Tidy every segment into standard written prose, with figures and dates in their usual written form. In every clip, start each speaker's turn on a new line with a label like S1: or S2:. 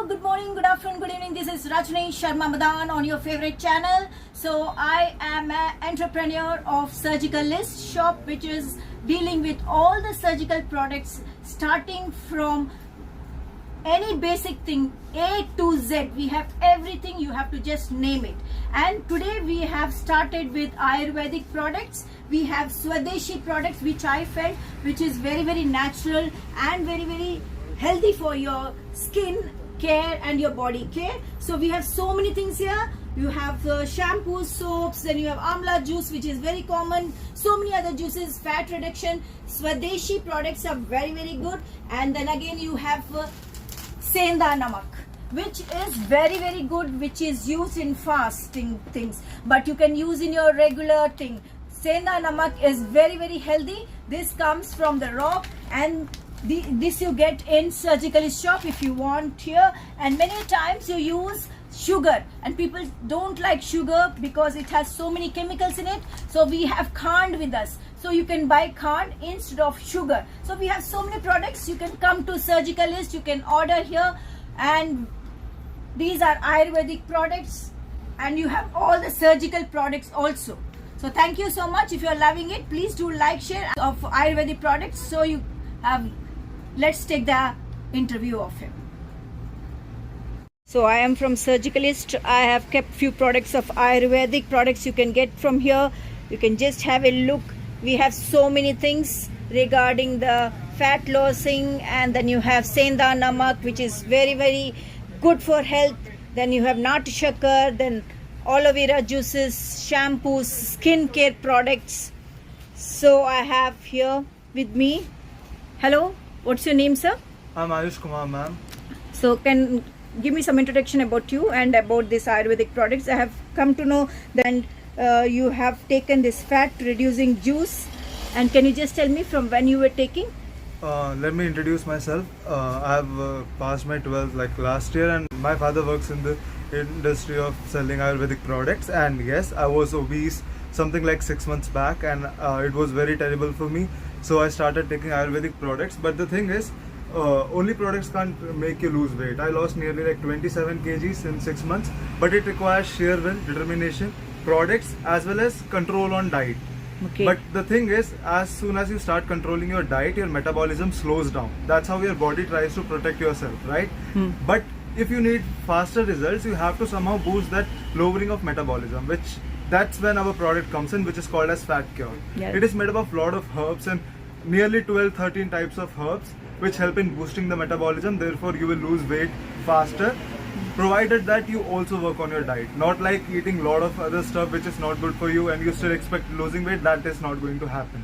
S1: good morning, good afternoon, good evening. This is Rajni Sharma Madan on your favorite channel. So I am an entrepreneur of Surgical List shop, which is dealing with all the surgical products starting from any basic thing A to Z. We have everything, you have to just name it. And today we have started with Ayurvedic products. We have Swadeshi products, which I felt which is very natural and very healthy for your skin care and your body care. So we have so many things here. You have shampoos, soaps, then you have amla juice, which is very common, so many other juices, fat reduction. Swadeshi products are very good. And then again you have Senda Namak, which is very good, which is used in fasting things, but you can use in your regular thing. Senda Namak is very healthy. This comes from the rock, and this you get in surgical shop if you want here. And many times you use sugar, and people don't like sugar because it has so many chemicals in it. So we have Khand with us, so you can buy Khand instead of sugar. So we have so many products. You can come to Surgical List, you can order here, and these are Ayurvedic products, and you have all the surgical products also. So thank you so much. If you are loving it, please do like, share of Ayurvedic products. So you have, let's take the interview of him. So I am from Surgicalist. I have kept few products of Ayurvedic products you can get from here. You can just have a look. We have so many things regarding the fat losing, and then you have Senda Namak, which is very good for health. Then you have Nat Shakar, then aloe vera juices, shampoos, skin care products. So I have here with me, hello, what's your name, sir?
S2: I'm Ayush Kumar, ma'am.
S1: So can give me some introduction about you and about this Ayurvedic products. I have come to know that you have taken this fat reducing juice, and can you just tell me from when you were taking?
S2: Let me introduce myself. I have passed my 12th like last year, and my father works in the industry of selling Ayurvedic products. And yes, I was obese something like 6 months back, and it was very terrible for me. So I started taking Ayurvedic products. But the thing is, only products can't make you lose weight. I lost nearly like 27 kgs in 6 months, but it requires sheer will, determination, products, as well as control on diet.
S1: Okay.
S2: But the thing is, as soon as you start controlling your diet, your metabolism slows down. That's how your body tries to protect yourself, right? But if you need faster results, you have to somehow boost that lowering of metabolism, which that's when our product comes in, which is called as Fat Cure.
S1: Yes.
S2: It is made up of a lot of herbs, and nearly 12-13 types of herbs, which help in boosting the metabolism. Therefore you will lose weight faster, provided that you also work on your diet. Not like eating a lot of other stuff which is not good for you and you still expect losing weight. That is not going to happen,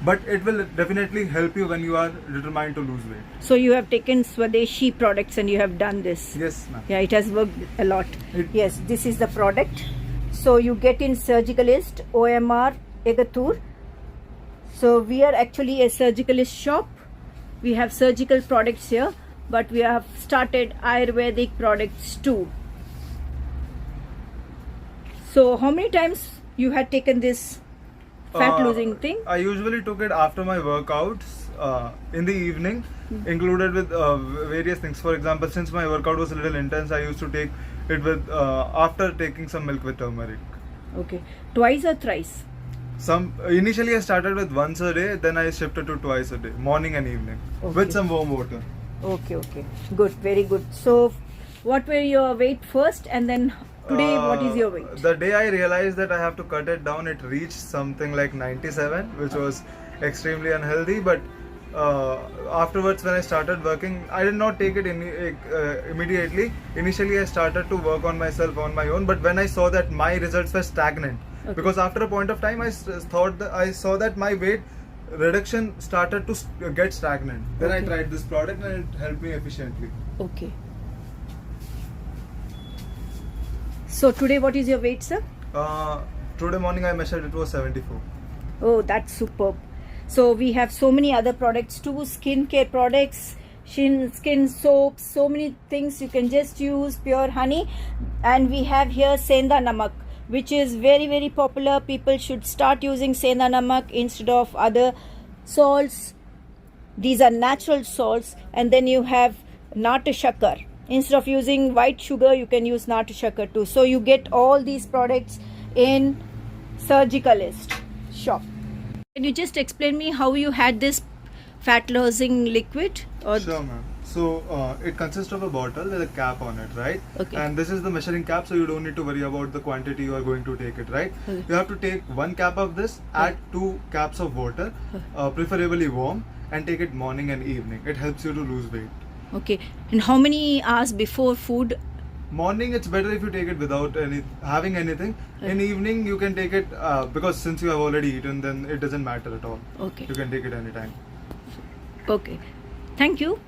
S2: but it will definitely help you when you are determined to lose weight.
S1: So you have taken Swadeshi products and you have done this.
S2: Yes, ma'am.
S1: Yeah, it has worked a lot. Yes, this is the product. So you get in Surgicalist, OMR, Egatur. So we are actually a Surgicalist shop. We have surgical products here, but we have started Ayurvedic products too. So how many times you had taken this fat losing thing?
S2: I usually took it after my workouts in the evening, included with various things. For example, since my workout was a little intense, I used to take it with after taking some milk with turmeric.
S1: Okay, twice or thrice?
S2: Initially I started with once a day, then I shifted to twice a day, morning and evening, with some warm water.
S1: Okay, good, very good. So what were your weight first, and then today what is your weight?
S2: The day I realized that I have to cut it down, it reached something like 97, which was extremely unhealthy. But afterwards, when I started working, I did not take it immediately. Initially I started to work on myself on my own, but when I saw that my results were stagnant, because after a point of time I saw that my weight reduction started to get stagnant. Then I tried this product and it helped me efficiently.
S1: Okay. So today what is your weight, sir?
S2: Today morning I measured, it was 74.
S1: Oh, that's superb. So we have so many other products too, skin care products, skin soaps, so many things you can just use, pure honey. And we have here Senda Namak, which is very popular. People should start using Senda Namak instead of other salts. These are natural salts. And then you have Nat Shakar, Instead of using white sugar, you can use Natu Shakar too. So you get all these products in Surgicalist shop. Can you just explain me how you had this fat losing liquid? Or
S2: Sure, ma'am. So it consists of a bottle with a cap on it, right?
S1: Okay.
S2: And this is the measuring cap, so you don't need to worry about the quantity you are going to take it, right?
S1: Okay.
S2: You have to take 1 cap of this, add 2 caps of water, preferably warm, and take it morning and evening. It helps you to lose weight.
S1: Okay. And how many hours before food?
S2: Morning, it's better if you take it without having anything. In evening, you can take it because since you have already eaten, then it doesn't matter at all.
S1: Okay.
S2: You can take it anytime.
S1: Okay. Thank you.